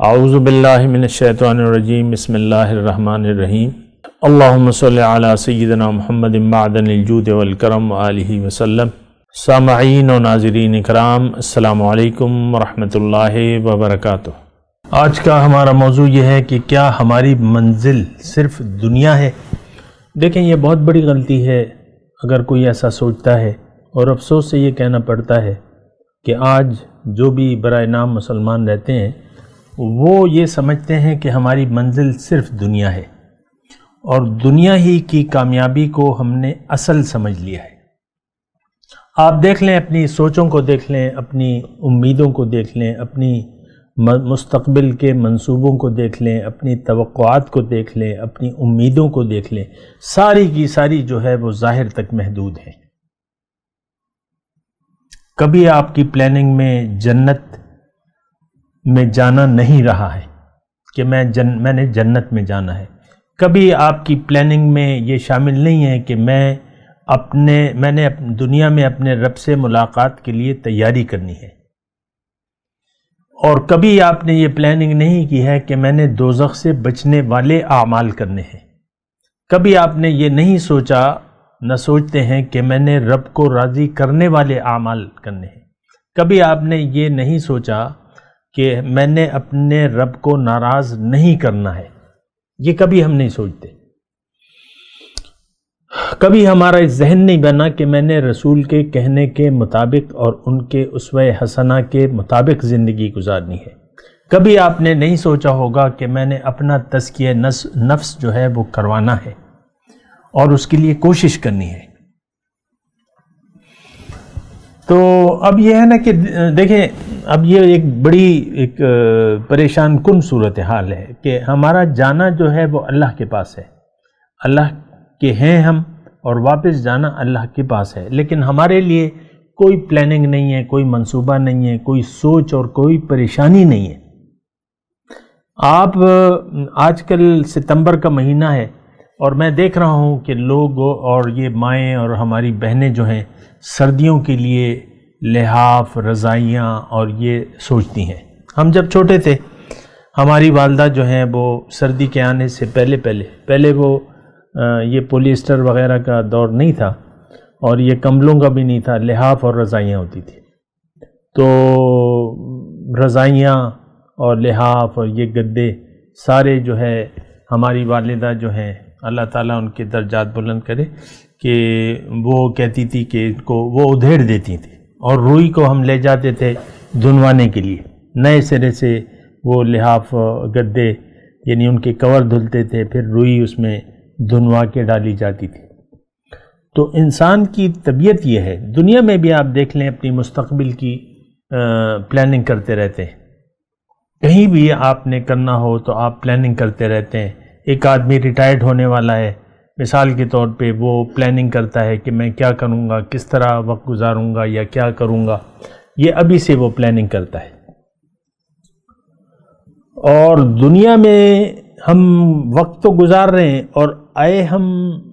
اعوذ باللہ من الشیطان الرجیم بسم اللہ الرحمن الرحیم اللہم صلی علی سیدنا محمد معدن الجود والکرم وآلہ وسلم۔ سامعین و ناظرین اکرام، السلام علیکم ورحمۃ اللہ وبرکاتہ۔ آج کا ہمارا موضوع یہ ہے کہ کیا ہماری منزل صرف دنیا ہے؟ دیکھیں، یہ بہت بڑی غلطی ہے اگر کوئی ایسا سوچتا ہے، اور افسوس سے یہ کہنا پڑتا ہے کہ آج جو بھی برائے نام مسلمان رہتے ہیں وہ یہ سمجھتے ہیں کہ ہماری منزل صرف دنیا ہے، اور دنیا ہی کی کامیابی کو ہم نے اصل سمجھ لیا ہے۔ آپ دیکھ لیں، اپنی سوچوں کو دیکھ لیں، اپنی امیدوں کو دیکھ لیں، اپنی مستقبل کے منصوبوں کو دیکھ لیں، اپنی توقعات کو دیکھ لیں، اپنی امیدوں کو دیکھ لیں، ساری کی ساری جو ہے وہ ظاہر تک محدود ہیں۔ کبھی آپ کی پلاننگ میں جنت میں جانا نہیں رہا ہے کہ میں نے جنت میں جانا ہے۔ کبھی آپ کی پلاننگ میں یہ شامل نہیں ہے کہ میں نے دنیا میں اپنے رب سے ملاقات کے لیے تیاری کرنی ہے، اور کبھی آپ نے یہ پلاننگ نہیں کی ہے کہ میں نے دوزخ سے بچنے والے اعمال کرنے ہیں۔ کبھی آپ نے یہ نہیں سوچا، نہ سوچتے ہیں کہ میں نے رب کو راضی کرنے والے اعمال کرنے ہیں۔ کبھی آپ نے یہ نہیں سوچا کہ میں نے اپنے رب کو ناراض نہیں کرنا ہے۔ یہ کبھی ہم نہیں سوچتے۔ کبھی ہمارا اس ذہن نہیں بنا کہ میں نے رسول کے کہنے کے مطابق اور ان کے اسوہ حسنہ کے مطابق زندگی گزارنی ہے۔ کبھی آپ نے نہیں سوچا ہوگا کہ میں نے اپنا تزکیہ نفس جو ہے وہ کروانا ہے اور اس کے لیے کوشش کرنی ہے۔ تو اب یہ ہے نا کہ دیکھیں، اب یہ ایک بڑی پریشان کن صورتحال ہے کہ ہمارا جانا جو ہے وہ اللہ کے پاس ہے، اللہ کے ہیں ہم، اور واپس جانا اللہ کے پاس ہے، لیکن ہمارے لیے کوئی پلاننگ نہیں ہے، کوئی منصوبہ نہیں ہے، کوئی سوچ اور کوئی پریشانی نہیں ہے۔ آپ آج کل ستمبر کا مہینہ ہے، اور میں دیکھ رہا ہوں کہ لوگ اور یہ مائیں اور ہماری بہنیں جو ہیں سردیوں کے لیے لحاف، رضائیاں اور یہ سوچتی ہیں۔ ہم جب چھوٹے تھے، ہماری والدہ جو ہیں وہ سردی کے آنے سے پہلے وہ یہ پولیسٹر وغیرہ کا دور نہیں تھا، اور یہ کمبلوں کا بھی نہیں تھا، لحاف اور رضائیاں ہوتی تھی۔ تو رضائیاں اور لحاف اور یہ گدے سارے جو ہے ہماری والدہ جو ہیں، اللہ تعالیٰ ان کے درجات بلند کرے، کہ وہ کہتی تھی کہ ان کو وہ ادھیڑ دیتی تھی، اور روئی کو ہم لے جاتے تھے دھنوانے کے لیے، نئے سرے سے وہ لحاف گدے یعنی ان کے کور دھلتے تھے، پھر روئی اس میں دھنوا کے ڈالی جاتی تھی۔ تو انسان کی طبیعت یہ ہے، دنیا میں بھی آپ دیکھ لیں اپنی مستقبل کی پلاننگ کرتے رہتے ہیں۔ کہیں بھی آپ نے کرنا ہو تو آپ پلاننگ کرتے رہتے ہیں۔ ایک آدمی ریٹائرڈ ہونے والا ہے، مثال کے طور پہ وہ پلاننگ کرتا ہے کہ میں کیا کروں گا، کس طرح وقت گزاروں گا یا کیا کروں گا، یہ ابھی سے وہ پلاننگ کرتا ہے۔ اور دنیا میں ہم وقت تو گزار رہے ہیں، اور ہم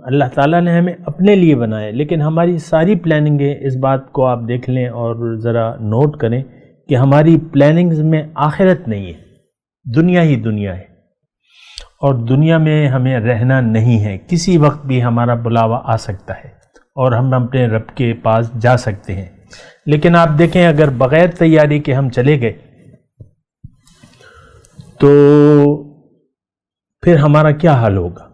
اللہ تعالیٰ نے ہمیں اپنے لیے بنائے، لیکن ہماری ساری پلاننگیں، اس بات کو آپ دیکھ لیں اور ذرا نوٹ کریں کہ ہماری پلاننگز میں آخرت نہیں ہے، دنیا ہی دنیا ہے، اور دنیا میں ہمیں رہنا نہیں ہے۔ کسی وقت بھی ہمارا بلاوا آ سکتا ہے اور ہم اپنے رب کے پاس جا سکتے ہیں۔ لیکن آپ دیکھیں، اگر بغیر تیاری کے ہم چلے گئے تو پھر ہمارا کیا حال ہوگا؟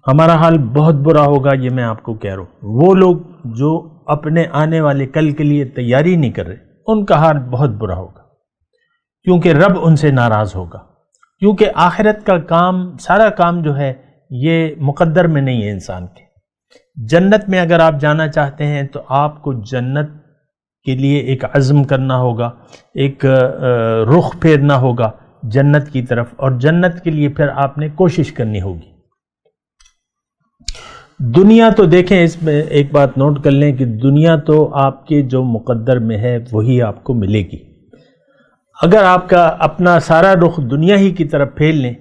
ہمارا حال بہت برا ہوگا، یہ میں آپ کو کہہ رہا ہوں۔ وہ لوگ جو اپنے آنے والے کل کے لیے تیاری نہیں کر رہے، ان کا حال بہت برا ہوگا، کیونکہ رب ان سے ناراض ہوگا، کیونکہ آخرت کا کام، سارا کام جو ہے یہ مقدر میں نہیں ہے انسان کے۔ جنت میں اگر آپ جانا چاہتے ہیں تو آپ کو جنت کے لیے ایک عزم کرنا ہوگا، ایک رخ پھیرنا ہوگا جنت کی طرف، اور جنت کے لیے پھر آپ نے کوشش کرنی ہوگی۔ دنیا تو دیکھیں، اس میں ایک بات نوٹ کر لیں کہ دنیا تو آپ کے جو مقدر میں ہے وہی آپ کو ملے گی۔ اگر آپ کا اپنا سارا رخ دنیا ہی کی طرف پھیر لیں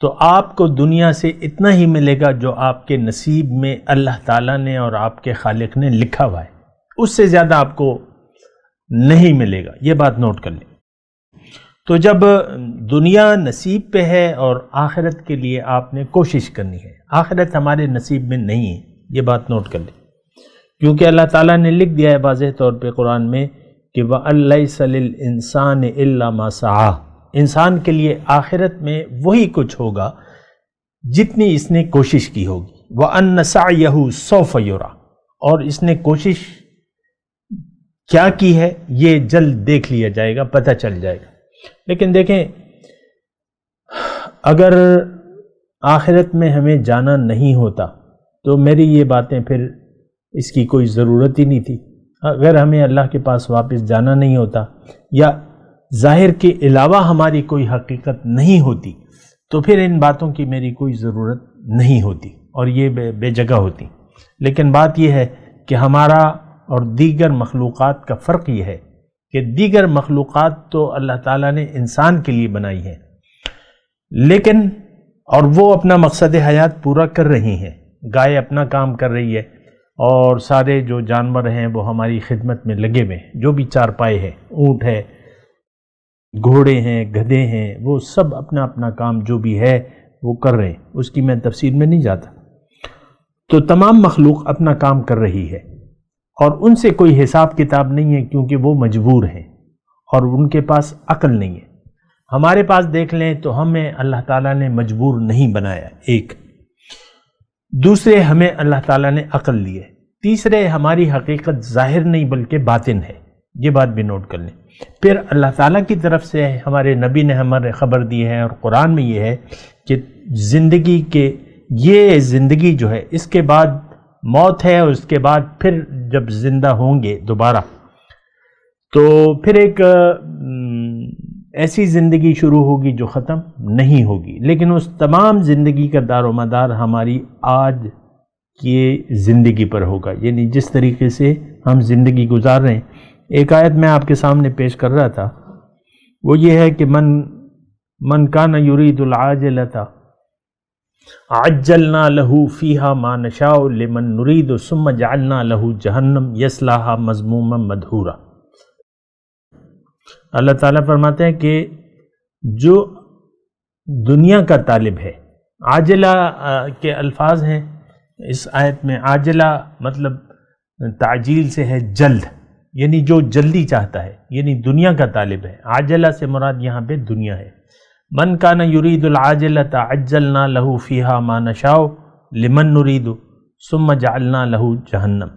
تو آپ کو دنیا سے اتنا ہی ملے گا جو آپ کے نصیب میں اللہ تعالیٰ نے اور آپ کے خالق نے لکھا ہوا ہے، اس سے زیادہ آپ کو نہیں ملے گا۔ یہ بات نوٹ کر لیں۔ تو جب دنیا نصیب پہ ہے اور آخرت کے لیے آپ نے کوشش کرنی ہے، آخرت ہمارے نصیب میں نہیں ہے، یہ بات نوٹ کر لیں، کیونکہ اللہ تعالیٰ نے لکھ دیا ہے واضح طور پہ قرآن میں کہ وَأَن لَيْسَ لِلْإِنسَانِ إِلَّا مَا سَعَىٰ، انسان کے لیے آخرت میں وہی کچھ ہوگا جتنی اس نے کوشش کی ہوگی، وَأَنَّ سَعْيَهُ سَوْفَ يُرَىٰ، اور اس نے کوشش کیا کی ہے یہ جلد دیکھ لیا جائے گا، پتہ چل جائے گا۔ لیکن دیکھیں، اگر آخرت میں ہمیں جانا نہیں ہوتا تو میری یہ باتیں پھر اس کی کوئی ضرورت ہی نہیں تھی۔ اگر ہمیں اللہ کے پاس واپس جانا نہیں ہوتا یا ظاہر کے علاوہ ہماری کوئی حقیقت نہیں ہوتی تو پھر ان باتوں کی میری کوئی ضرورت نہیں ہوتی اور یہ بے جگہ ہوتی۔ لیکن بات یہ ہے کہ ہمارا اور دیگر مخلوقات کا فرق یہ ہے کہ دیگر مخلوقات تو اللہ تعالیٰ نے انسان کے لیے بنائی ہے، لیکن اور وہ اپنا مقصد حیات پورا کر رہی ہیں، گائے اپنا کام کر رہی ہے اور سارے جو جانور ہیں وہ ہماری خدمت میں لگے ہوئے ہیں، جو بھی چارپائے ہیں، اونٹ ہے، گھوڑے ہیں، گدھے ہیں، وہ سب اپنا اپنا کام جو بھی ہے وہ کر رہے ہیں، اس کی میں تفصیل میں نہیں جاتا۔ تو تمام مخلوق اپنا کام کر رہی ہے اور ان سے کوئی حساب کتاب نہیں ہے، کیونکہ وہ مجبور ہیں اور ان کے پاس عقل نہیں ہے۔ ہمارے پاس دیکھ لیں تو ہمیں اللہ تعالیٰ نے مجبور نہیں بنایا، ایک، دوسرے ہمیں اللہ تعالیٰ نے عقل دی ہے، تیسرے ہماری حقیقت ظاہر نہیں بلکہ باطن ہے، یہ بات بھی نوٹ کر لیں۔ پھر اللہ تعالیٰ کی طرف سے ہمارے نبی نے ہمارے خبر دی ہے اور قرآن میں یہ ہے کہ زندگی کے یہ زندگی جو ہے اس کے بعد موت ہے، اور اس کے بعد پھر جب زندہ ہوں گے دوبارہ تو پھر ایک ایسی زندگی شروع ہوگی جو ختم نہیں ہوگی، لیکن اس تمام زندگی کا دار و مدار ہماری آج کی زندگی پر ہوگا، یعنی جس طریقے سے ہم زندگی گزار رہے ہیں۔ ایک آیت میں آپ کے سامنے پیش کر رہا تھا، وہ یہ ہے کہ من کان یرید العاجلۃ عجلنا له فیها ما نشاء لمن نرید ثم جعلنا له جہنم یصلاها مذموما مدحورا۔ اللہ تعالیٰ فرماتے ہیں کہ جو دنیا کا طالب ہے، عاجلہ کے الفاظ ہیں اس آیت میں، عاجلہ مطلب تعجیل سے ہے جلد، یعنی جو جلدی چاہتا ہے، یعنی دنیا کا طالب ہے۔ عاجلہ سے مراد یہاں پہ دنیا ہے۔ من کان یرید العاجلۃ عجلنا له فیہا ما نشاء لمن نرید ثم جعلنا له جہنم،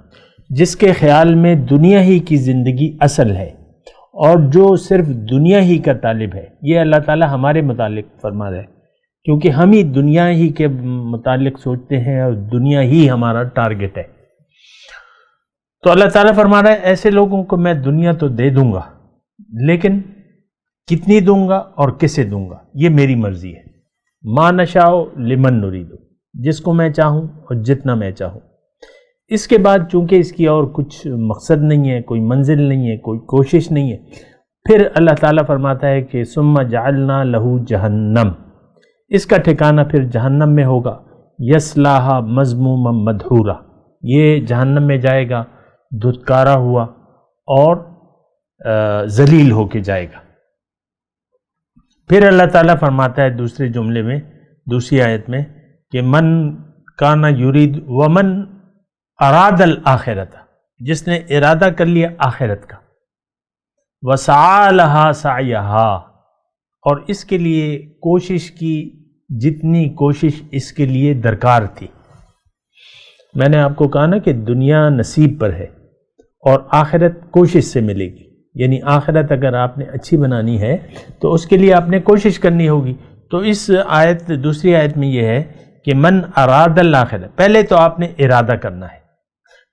جس کے خیال میں دنیا ہی کی زندگی اصل ہے اور جو صرف دنیا ہی کا طالب ہے، یہ اللہ تعالیٰ ہمارے متعلق فرما رہا ہے، کیونکہ ہم ہی دنیا ہی کے متعلق سوچتے ہیں اور دنیا ہی ہمارا ٹارگٹ ہے۔ تو اللہ تعالیٰ فرما رہا ہے ایسے لوگوں کو میں دنیا تو دے دوں گا، لیکن کتنی دوں گا اور کسے دوں گا یہ میری مرضی ہے۔ ما نشاء لمن نرید، جس کو میں چاہوں اور جتنا میں چاہوں۔ اس کے بعد چونکہ اس کی اور کچھ مقصد نہیں ہے، کوئی منزل نہیں ہے، کوئی کوشش نہیں ہے، پھر اللہ تعالیٰ فرماتا ہے کہ ثم جعلنا له جہنم، اس کا ٹھکانہ پھر جہنم میں ہوگا، یصلاھا مذموما مدحورا، یہ جہنم میں جائے گا دھتکارا ہوا اور ذلیل ہو کے جائے گا۔ پھر اللہ تعالیٰ فرماتا ہے دوسرے جملے میں، دوسری آیت میں کہ من کان یرید ومن اراد الآخرت، جس نے ارادہ کر لیا آخرت کا، وسعی لہا سعیہا، اور اس کے لیے کوشش کی جتنی کوشش اس کے لیے درکار تھی۔ میں نے آپ کو کہا نا کہ دنیا نصیب پر ہے اور آخرت کوشش سے ملے گی، یعنی آخرت اگر آپ نے اچھی بنانی ہے تو اس کے لیے آپ نے کوشش کرنی ہوگی۔ تو اس آیت دوسری آیت میں یہ ہے کہ من اراد الآخرت، پہلے تو آپ نے ارادہ کرنا ہے،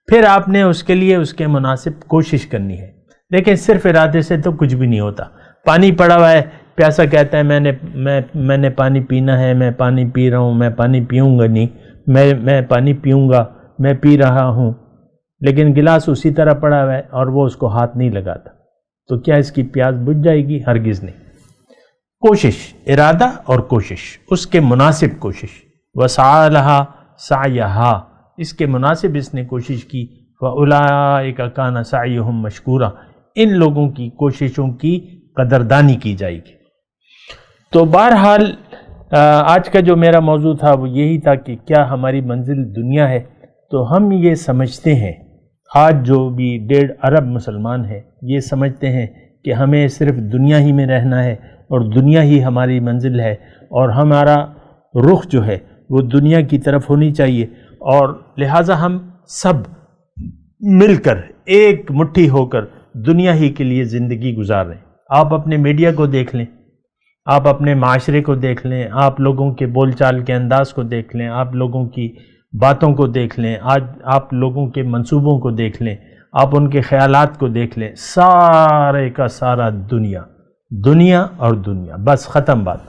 پھر آپ نے اس کے لیے اس کے مناسب کوشش کرنی ہے۔ لیکن صرف ارادے سے تو کچھ بھی نہیں ہوتا۔ پانی پڑا ہوا ہے، پیاسا کہتا ہے میں نے پانی پینا ہے، میں پانی پی رہا ہوں، میں پانی پیوں گا نہیں، میں پانی پیوں گا، میں پی رہا ہوں، لیکن گلاس اسی طرح پڑا ہوا ہے اور وہ اس کو ہاتھ نہیں لگاتا، تو کیا اس کی پیاس بجھ جائے گی؟ ہرگز نہیں۔ کوشش، ارادہ اور کوشش، اس کے مناسب کوشش، وسعی لہا سعیہا، اس کے مناسب اس نے کوشش کی، فاولئک کان سعیہم مشکورا، ان لوگوں کی کوششوں کی قدردانی کی جائے گی۔ تو بہرحال آج کا جو میرا موضوع تھا وہ یہی تھا کہ کیا ہماری منزل دنیا ہے؟ تو ہم یہ سمجھتے ہیں، آج جو بھی 1.5 ارب مسلمان ہیں یہ سمجھتے ہیں کہ ہمیں صرف دنیا ہی میں رہنا ہے اور دنیا ہی ہماری منزل ہے، اور ہمارا رخ جو ہے وہ دنیا کی طرف ہونی چاہیے، اور لہٰذا ہم سب مل کر ایک مٹھی ہو کر دنیا ہی کے لیے زندگی گزار رہے ہیں۔ آپ اپنے میڈیا کو دیکھ لیں، آپ اپنے معاشرے کو دیکھ لیں، آپ لوگوں کے بول چال کے انداز کو دیکھ لیں، آپ لوگوں کی باتوں کو دیکھ لیں، آج آپ لوگوں کے منصوبوں کو دیکھ لیں، آپ ان کے خیالات کو دیکھ لیں، سارے کا سارا دنیا دنیا اور دنیا، بس ختم بات۔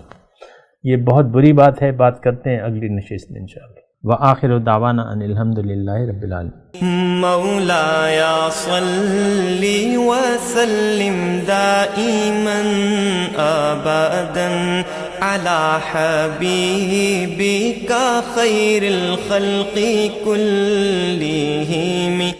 یہ بہت بری بات ہے، بات کرتے ہیں اگلی نشست میں انشاءاللہ۔ وآخر دعوانا ان الحمدللہ رب العالمین۔ مولاي صل وسلم دائما ابدا على حبيبك خير الخلق كلهم